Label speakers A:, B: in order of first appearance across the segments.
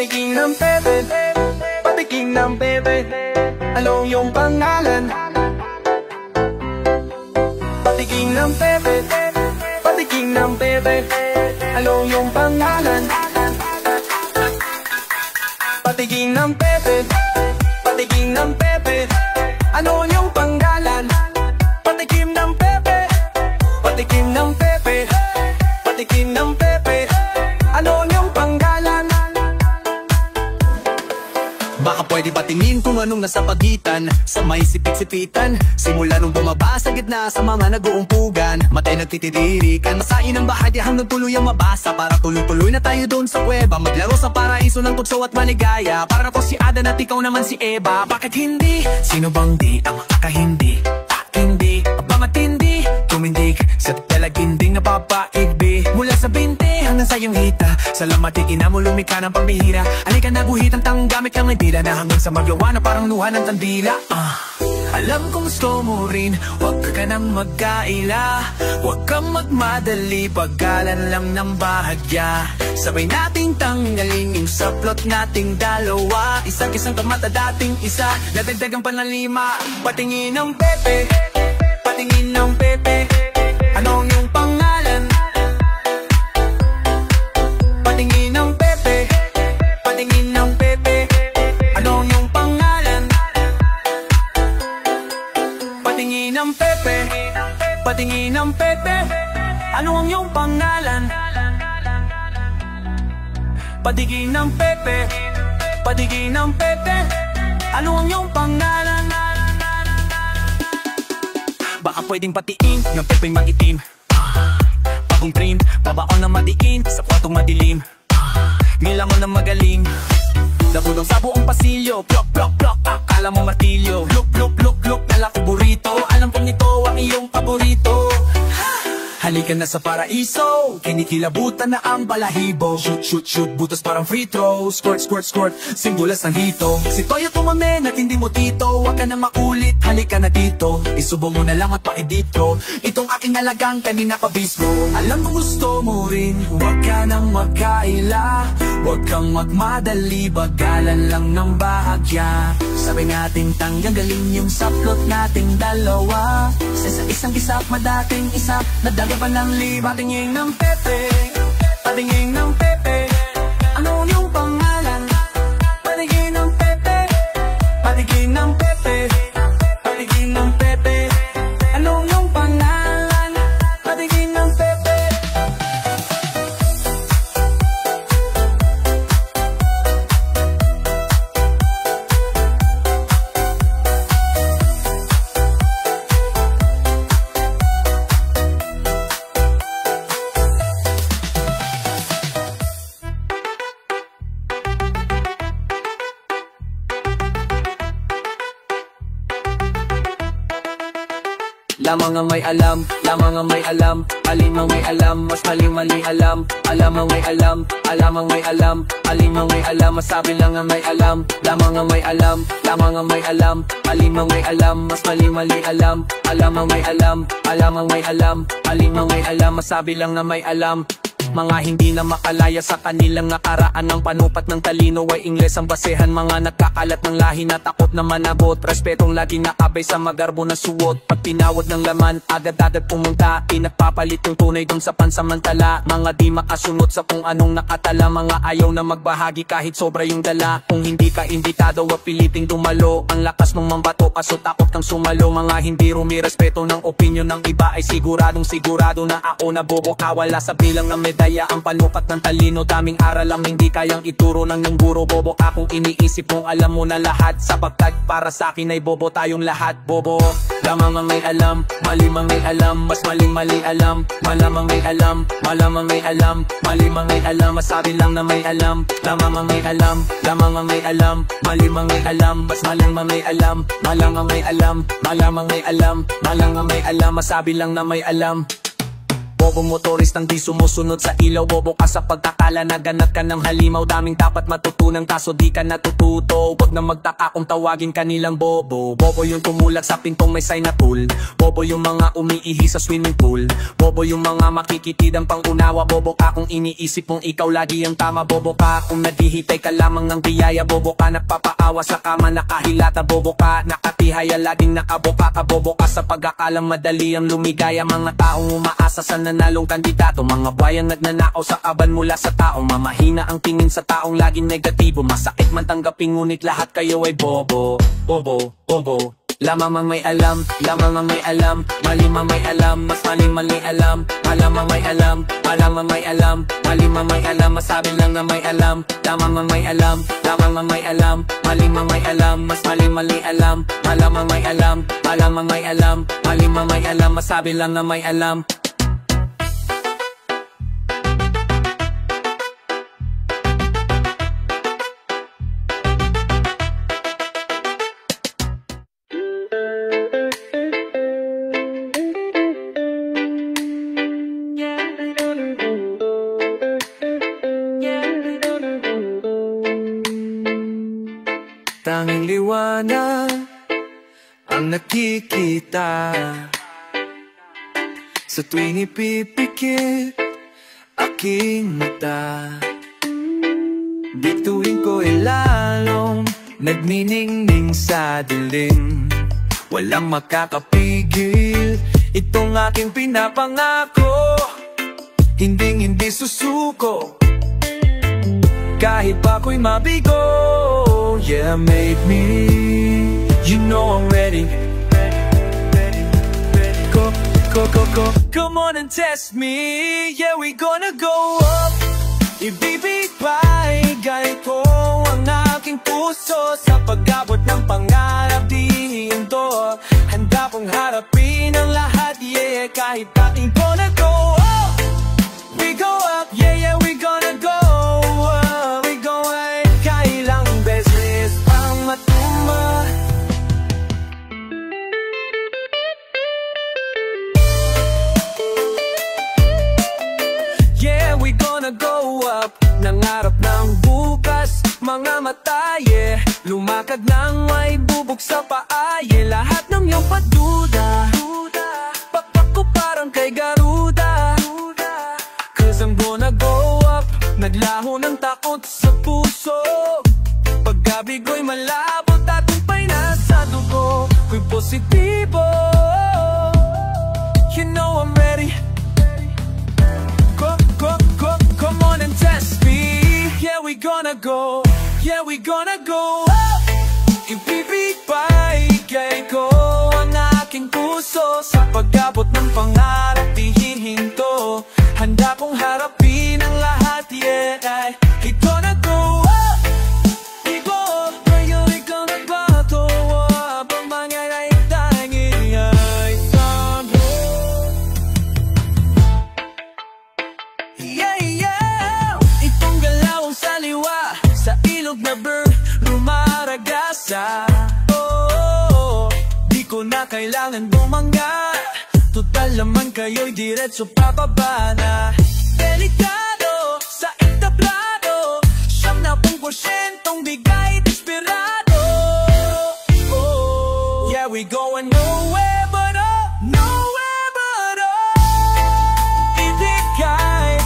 A: Patiging ng pepe, patiging ng pepe, ano yung pangalan? Patiging ng pepe, patiging ng pepe, ano yung pangalan? Patiging ng pepe, patiging ng pepe, ano yung pangalan? Patikim ng pepe, patikim ng pepe, patikim ng pepe, ano yung pangalan? Baka pwede patingin kung anong nasa pagitan sa may sipit-sipitan. Simula nung bumaba sa gitna sa mga nag-uumpugan, matay nagtitiririkan, masain ang bahagi hanggang tuluyang mabasa. Para tuloy-tuloy na tayo doon sa kuweba, maglaro sa paraiso ng tukso at maligaya. Para ko si Adan at ikaw naman si Eva. Bakit hindi? Sino bang di ang makakahindi? Hindi, abangat hindi, tumindig sa talaginding napapaigbi. Mula sa binte hanggang sa iyong hita, salamat ina mo lumika ng pambihira. Alika na guhit ang tanggamit kang nagdila na hanggang sa magawa na parang nuha ng tandila. Alam kong gusto mo rin, huwag ka nang magkaila. Huwag kang magmadali, paggalan lang ng bahagya. Sabay nating tanggalin yung saplot nating dalawa. Isang-isang kamata dating isa, nadagdagang panalima. Patingin ng pepe, patingin ng pepe, anong yung pangalan? Patingin ng pepe, patingin ng pepe, anong yung pangalan? Patingin ng pepe, patingin ng pepe, ano ang iyong pangalan? Patingin ng pepe, patingin ng pepe, ano ang iyong pangalan? Baka pwedeng patiin ng pepeng maitim, bagong print, babaon na madiin sa kwartong madilim. Ngila mo na magaling, nabulong sa buong pasilyo. Plok, plok, plok, akala mo martilyo. Look, look, look, look, nalaki burrito. Alam kong ito ang iyong paborito. Halika na sa paraiso, kinikilabutan na ang balahibo. Shoot, shoot, shoot, butas parang free throw. Squirt, squirt, squirt, simbulas ng hito. Si Toyo tumamen at hindi mo tito. Huwag ka na makulit, halika na dito. Isubo mo na lang at pa-edit ko itong aking alagang kanina pa bispo. Alam mo gusto mo rin, huwag ka nang magkaila. Huwag kang magmadali, bagalan lang ng bahagya. Sabay natin tanggalin yung saplot nating dalawa. Sa isang isap, madating isa, nadaga pa ng liba. Patingin ng pepe, patingin ng pepe, ano yung pangalan? Patingin ng pepe, patingin ng pepe, patingin ng pepe, ano yung pangalan? Patingin ng pepe. Lamang ang may alam, lamang ang may alam, alin ang may alam, mas mali-mali alam. Alam ang may alam, alam ang may alam, alin ang may alam, masabi lang ang may alam. Lamang ang may alam, lamang ang may alam, alin ang may alam, mas mali-mali alam. Alam ang may alam, alam ang may alam, alin ang may alam, masabi lang na may alam. Mga hindi na makalaya sa kanilang nakaraan, ng panupat ng talino ay Ingles ang basehan. Mga nagkakalat ng lahi na takot na manabot, respetong lagi nakabay sa magarbo na suot. Pag pinawad ng laman, agad-agad pumunta, pinagpapalit yung tunay dun sa pansamantala. Mga di makasunod sa kung anong nakatala, mga ayaw na magbahagi kahit sobra yung dala. Kung hindi ka imbitado, wag piliting dumalo. Ang lakas mong mambato, kaso takot kang sumalo. Mga hindi rumirespeto ng opinyon ng iba ay siguradong sigurado na ako na bobo ka. Wala sa bilang ng medalya ang panukat ng talino, daming aral ang hindi kayang ituro ng yung guro. Bobo ka kung iniisip mong alam mo na lahat, sapagkat para sa akin ay bobo tayong lahat. Bobo, lamang ang may alam, malimang may alam, mas maling-mali alam. Malamang may alam, malamang may alam, malimang may alam, masabi lang na may alam. Lamang ang may alam, lamang ang may alam, malimang may alam, mas malamang may alam. Malamang may alam, malamang may alam, malamang may alam, masabi lang na may alam. Bobo motoristang di sumusunod sa ilaw. Bobo ka sa pagkakala na ganat ka ng halimaw. Daming dapat matutunan kaso di ka natututo. Huwag na magtaka kung tawagin ka nilang bobo. Bobo yung tumulag sa pintong may sign na pool. Bobo yung mga umiihi sa swimming pool. Bobo yung mga makikitidang pangunawa. Bobo ka kung iniisip mong ikaw lagi ang tama. Bobo ka kung naghihintay ka lamang ng biyaya. Bobo ka nagpapaawa sa kama nakahilata. Bobo ka nakatihaya laging nakaboka ka. Bobo ka sa pag-akalang madali ang lumigaya. Mga taong umaasa sa nanalong kandidato. Mga buhayang nagnanakaw sa kaban mula sa taong mamahina ang tingin sa taong laging negatibo. Masakit man tanggapin ngunit lahat kayo ay bobo. Bobo, bobo. Lamang may alam, lamang may alam. Mali may alam, mas mali alam. Malamang may alam, malamang may alam. Mali may alam, masabi lang na may alam. Lamang may alam, lamang may alam. Mali may alam, mas mali alam. Malamang may alam, malamang may alam. Mali may alam, masabi lang na may alam.
B: Tanging liwanag ang nakikita sa tuwing ipipikit aking mata. Bituin ko lalong nagniningning sa dilim. Walang makakapigil itong aking pinapangako. Hindi susuko kahit pa ako'y mabigo. Yeah, made me. You know I'm ready. Go. Come on and test me. Yeah, we gonna go up. Ibibigay ko ang aking puso sa pag-abot ng pangarap di hinto. Handa kong harapin ang lahat, yeah, kahit aking gonna go up. We go up, yeah, we gonna go up. We go up, kailang beses pang matumba. Yeah, we gonna go up. Nangarap ng bukas, mga mata, yeah. Lumakad ng may bubog sa paa, yeah. Lahat ng iyong paduda, pakpak ko parang kay Garuda. Cause I'm gonna go up. Naglaho ng takot sa puso. Paggabi ko'y malabo, tagumpay na sa dugo. Ko'y positibo. You know I'm ready. Come on and test me. Yeah, we gonna go. Yeah, we gonna go up. Ibibigay ko ang aking puso sa pag-abot ng pangarap di hihinto. Handa kong harapin ang lahat, yeah. We gonna go up. We go up. Ngayon ikaw nagbato up. Ang mangyayari tanging ay sambo. Yeah. Itong galawang saliwa sa ilog na bird rumaragasa. Oh, di ko na kailangan bumangga. Total naman kayo'y diretso pababa na. Delikado sa entablado, 70% bigay desperado. Oh, yeah, we going nowhere but up, nowhere but up. Ibigay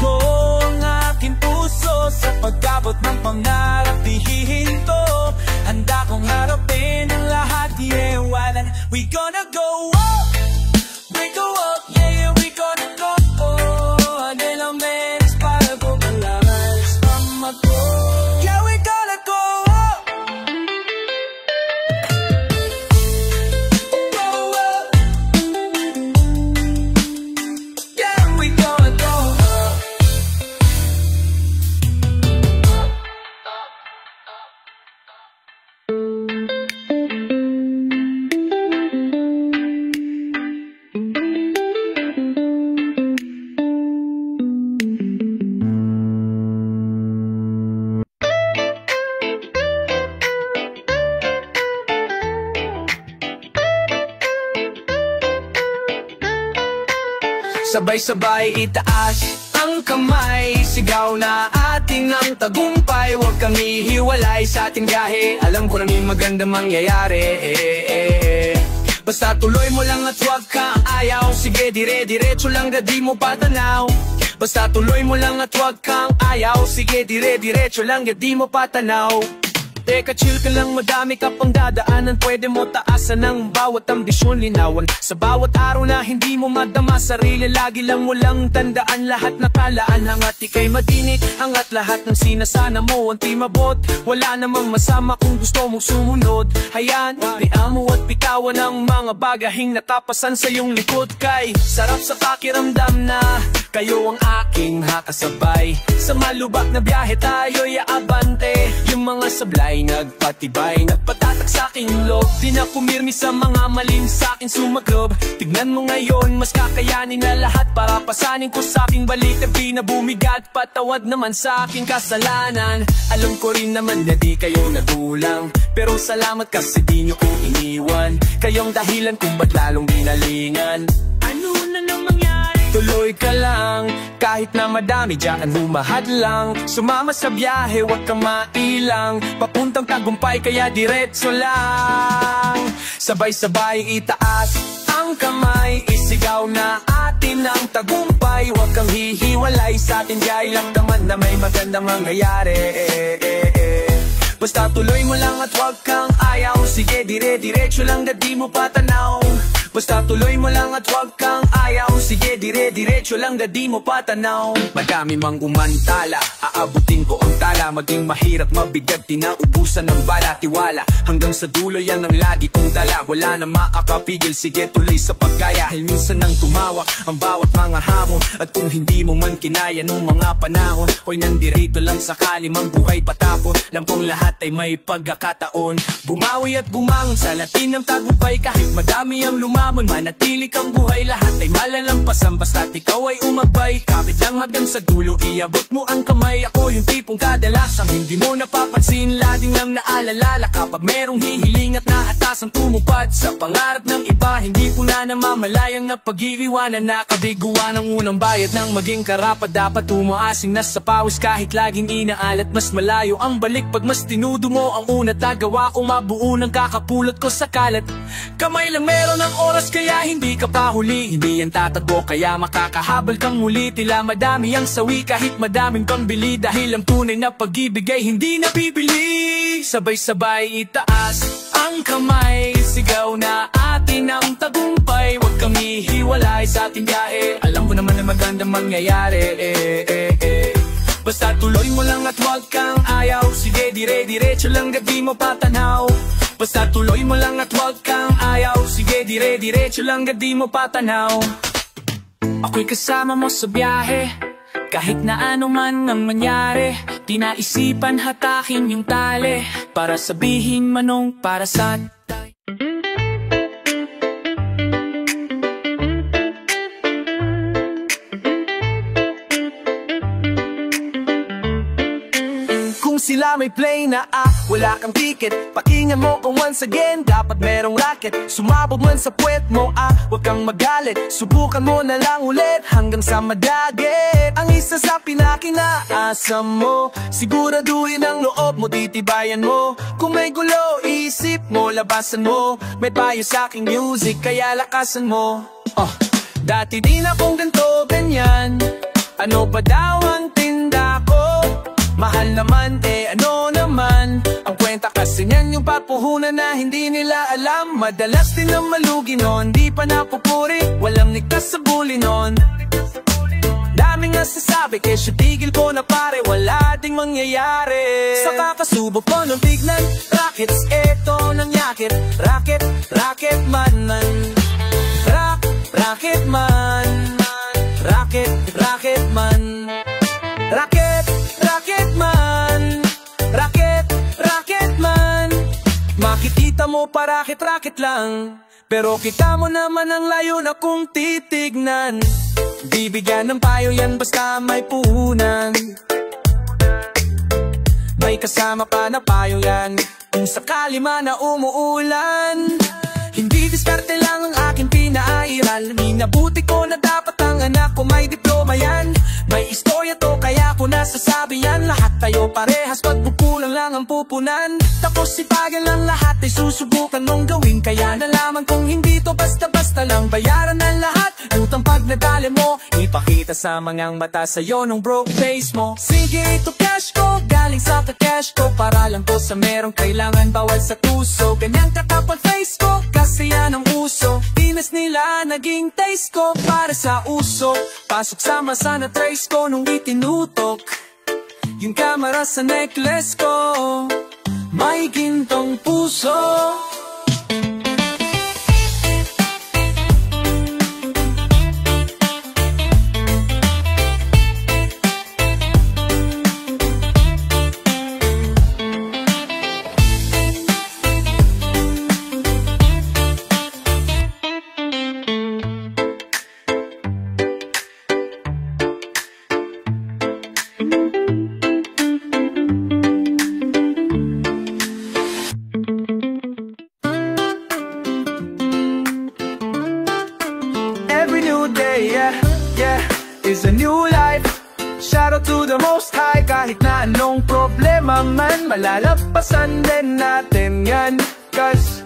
B: ko ang aking puso sa pag-abot ng pangarap di hihinto. Handa kong harapin ang lahat, yeah. We gonna go up. We go up, yeah, we gonna go. Adilang menes para po malaman sa mato. Yeah, we gonna go up. Sabay-sabay itaas ang kamay, sigaw na ating ang tagumpay. Huwag kang ihiwalay sa ating biyahe, alam ko na may magandang mangyayari. Basta tuloy mo lang at huwag kang ayaw. Sige dire-diretso lang na di mo patanaw. Basta tuloy mo lang at huwag kang ayaw. Sige dire-diretso lang na di mo patanaw. Teka chill ka lang, madami ka pang dadaanan. Pwede mo taasan ang bawat ambisyon, linawan sa bawat araw na hindi mo madama sarili. Lagi lang mo lang tandaan, lahat nakalaan. Hangat ika'y madinig, hangat lahat ng sinasana mo ang timabot. Wala namang masama kung gusto mong sumunod. Hayaan, piaan mo at bitawan ang mga bagahing natapasan sa iyong likod. Kay sarap sa pakiramdam na kayo ang aking hakasabay. Sa malubak na biyahe tayo'y aabante. Yung mga sablay nagpatibay, nagpatatak sa aking loob. Di na pumirmi sa mga maling sa akin sumagrob. Tignan mo ngayon, mas kakayanin na lahat para pasanin ko sa aking balik. Di na bumigat, patawad naman sa aking kasalanan. Alam ko rin naman na di kayo nagulang, pero salamat kasi di nyo ko iniwan. Kayong dahilan kung ba't lalong dinalingan. Ano na nang mangyari? Tuloy ka lang, kahit na madami dyan humahad lang. Sumama sa biyahe, wag kang mailang. Papuntang tagumpay, kaya diretso lang. Sabay-sabay itaas ang kamay, isigaw na atin ang tagumpay. Wag kang hihiwalay sa atin, gay lang naman na may magandang mangyayari. Basta tuloy mo lang at wag kang ayaw. Sige dire-diretso lang na di mo patanaw. Basta tuloy mo lang at wag kang ayaw. Sige dire-diretso lang na di mo patanaw. Madami mang umantala, aabutin ko ang tala. Maging mahirap mabigat, di na ubusan ng bala. Tiwala hanggang sa dulo, yan ang lagi kong dala. Wala na makakapigil, sige tuloy sa pagkaya. Dahil minsan nang tumawak ang bawat mga hamon. At kung hindi mo man kinaya nung mga panahon, hoy nandirito lang sakali mang buhay patapon. Alam kong lahat ay may pagkakataon. Bumawi at bumangon sa latin ng tagumpay. Kahit madami ang lumamon, manatili kang buhay. Lahat ay malalampasan basta't ikaw ay umabay. Kapit lang hanggang sa dulo, iabot mo ang kamay. Ako yung tipong kadalasang hindi mo napapansin. Laging lang naalala kapag merong hihiling at naatasan tumupad sa pangarap ng iba. Hindi ko na namamalayang na pag-iiwanan, nakabiguan ang unang bayad ng maging karapat. Dapat umaasing na sa pawis kahit laging inaalat. Mas malayo ang balik pag mas tinudo mo ang una't nagawa ko mabuo ng kakapulot ko sa kalat. Kamay lang meron ng oras kaya hindi ka pa huli. Hindi yan tatago kaya makakahabol kang muli. Tila madami ang sawi kahit madaming pambili. Dahil ang tunay na pag-ibig ay hindi nabibili. Sabay-sabay itaas ang kamay, sigaw na atin ang tagumpay. Huwag kang ihiwalay sa ating biyahe, alam ko naman na magandang mangyayari. Basta tuloy mo lang at huwag kang ayaw. Sige dire-diretso lang na di mo patanaw. Basta tuloy mo lang at huwag kang ayaw. Sige dire-diretso lang na di mo patanaw. Ako'y kasama mo sa biyahe, kahit na ano man ang mangyari. Di naisipan hatakin yung tali para sabihin manong para sa tayo. Kung sila may plane na wala kang ticket, pakinggan mo kung once again dapat merong racket. Sumabog man sa puwet mo huwag kang magalit. Subukan mo na lang ulit hanggang sa madagit. Ang isa sa pinakinaasa mo, siguraduhin ang loob mo, titibayan mo. Kung may gulo, isip mo, labasan mo. May payo sa aking music, kaya lakasan mo. Dati din akong ganto, ganyan. Ano ba daw ang tinda ko? Mahal naman, ano naman ang kwenta kasi niyan, yung papuhunan na hindi nila alam. Madalas din ang malugi nun, di pa napupuri. Walang ligtas sa bully nun. Daming nasasabi, kesyo tigil ko na pare. Wala ding mangyayari sa kakasubok ko nung tignan. Rackets, eto ng yakit. Racket, racket man. Racket man. Racket, racket man. Racket, racket man. Racket, racket man. Makikita mo pa racket-racket lang, pero kita mo naman ang layo na kung titignan. Bibigyan ng payo yan basta may puhunan. May kasama pa na payo yan kung sakali man na umuulan. Hindi diskarte lang ang aking pinairal. Minabuti ko na dapat ang anak ko may diploma yan. May istorya to kaya ko nasasabi yan. Lahat tayo parehas pagkukulang lang ang pupunan. Tapos sipagan lang lahat ay susubukan mong gawin. Kaya nalaman kong hindi to basta-basta lang bayaran ng lahat. Utang pag nadali mo, ipakita sa mga mata sa'yo nung broke face mo. Sige ito cash ko, galing sa ka-cash ko. Para lang to sa merong kailangan bawal sa tuso. Ganyang kakapal face ko, kasi yan ang uso. Pinas nila naging taste ko para sa uso. Pasok sa masa na trace ko nung itinutok yung kamera sa necklace ko. May gintong puso. Is a new life. Shout out to the Most High. Kahit na anong problema man, malalampasan din natin yan. Cause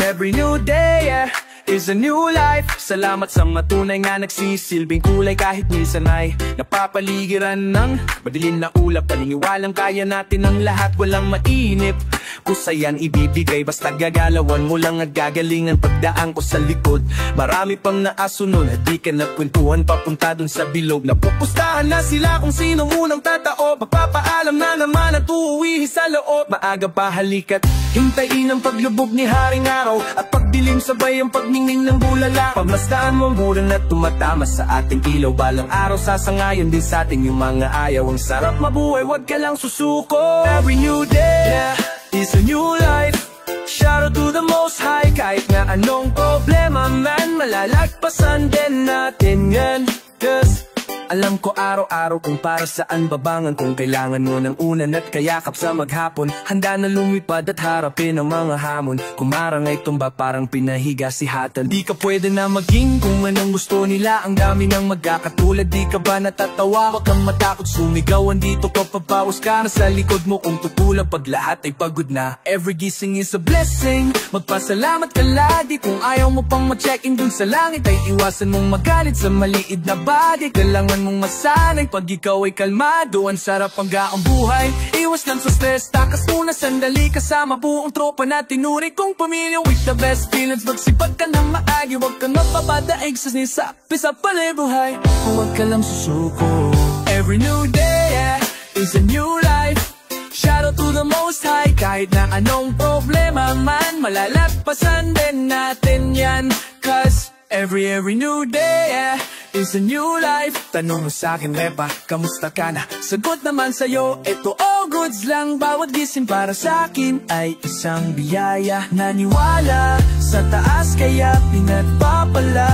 B: every new day, is a new life. Salamat sa matunay nga nagsisilbing kulay. Kahit minsan ay napapaligiran ng madilim na ulap. Paniniwalang kaya natin ang lahat, walang mainip. Kusayan ibibigay, basta gagalawan mo lang at gagalingan. Pagdaan ko sa likod, marami pang naasunod. At di ka nagkwentuhan papunta dun sa bilog. Napupustahan na sila kung sino munang tatao. Magpapaalam na naman at uuwi sa loob. Maaga pa halikat, hintayin ang paglubog ni Haring Araw. At pagdilim sabay ang pagningning ng bulala. Pagmastaan mo ang bulan na tumatama sa ating ilaw. Balang araw sasangayon din sa atin yung mga ayaw. Ang sarap mabuhay, wag ka lang susuko. Every new day, is a new life. Shout out to the Most High. Kahit na anong problema man, malalagpasan din natin yan. Cause alam ko araw-araw kung para saan babangan. Kung kailangan mo ng unan at kayakap sa maghapon, handa na lumipad at harapin ang mga hamon. Kumarang ay tumba parang pinahiga si hatan. Di ka pwede na maging kung anong gusto nila. Ang dami ng magkakatulad, di ka ba natatawa? Huwag kang matakot sumigaw, andito ka pabawas ka na sa likod mo. Kung tutulang pag lahat ay pagod na, every gising is a blessing. Magpasalamat ka lagi. Kung ayaw mo pang ma-check-in dun sa langit, ay iwasan mong magalit sa maliit na bagay. Kailangan mong masanay pag ikaw ay kalmado. Ang sarap ang gaang buhay, iwas lang sa stress. Takas muna sandali kasama buong tropa na tinuri kong pamilya. With the best feelings, magsipag ka ng maagi. Huwag kang mapapadaig sa nisapi sa palibuhay. Huwag ka lang susuko. Every new day, is a new life. Shout out to the Most High. Kahit na anong problema man, malalagpasan din natin yan. Cause every new day, is a new life. Tanong mo sa'kin, Repa, kamusta ka na? Sagot naman sa'yo, eto all goods lang. Bawat gising para sa'kin ay isang biyaya. Naniwala sa taas kaya pinagpapala.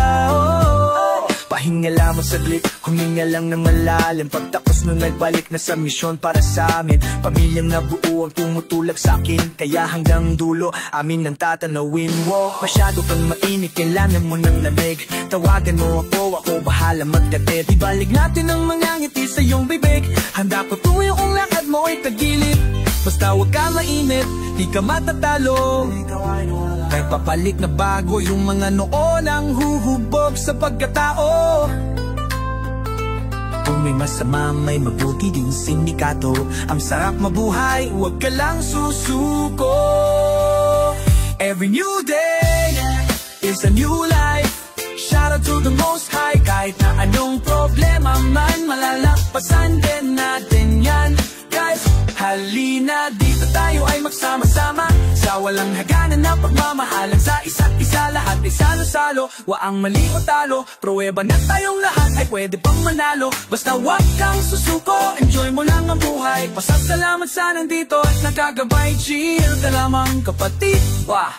B: Pahinga lamang saglit, huminga lang ng malalim. Pagtapos nun nagbalik na sa misyon para sa amin. Pamilyang nabuo ang tumutulak sa akin. Kaya hanggang dulo, amin ang tatanawin mo. Masyado kang mainit, kailangan mo ng lamig. Tawagan mo ako bahala magdatid. Ibalik natin ang mga ngiti sa iyong bibig. Handa ko tuyo kung lakad mo ay tagilid. Basta huwag ka mainit, di ka matatalo. Kahit papalit na bago yung mga noon ang huhubog sa pagkatao. Kung may masama, may mabuti din sindikato. Ang sarap mabuhay, huwag ka lang susuko. Every new day is a new life. Shout out to the Most High. Kahit na anong problema man, malalagpasan din natin yan. Guys, halina dito tayo ay magsama-sama sa walang hangganan na pagmamahalan sa isa't isa. Lahat ay salo-salo, waang mali o talo. Pruweba na tayong lahat ay pwede pang manalo. Basta wag kang susuko, enjoy mo lang ang buhay. Pasasalamat sa nandito at nagagabay. Chill ka lamang kapatid. Wah!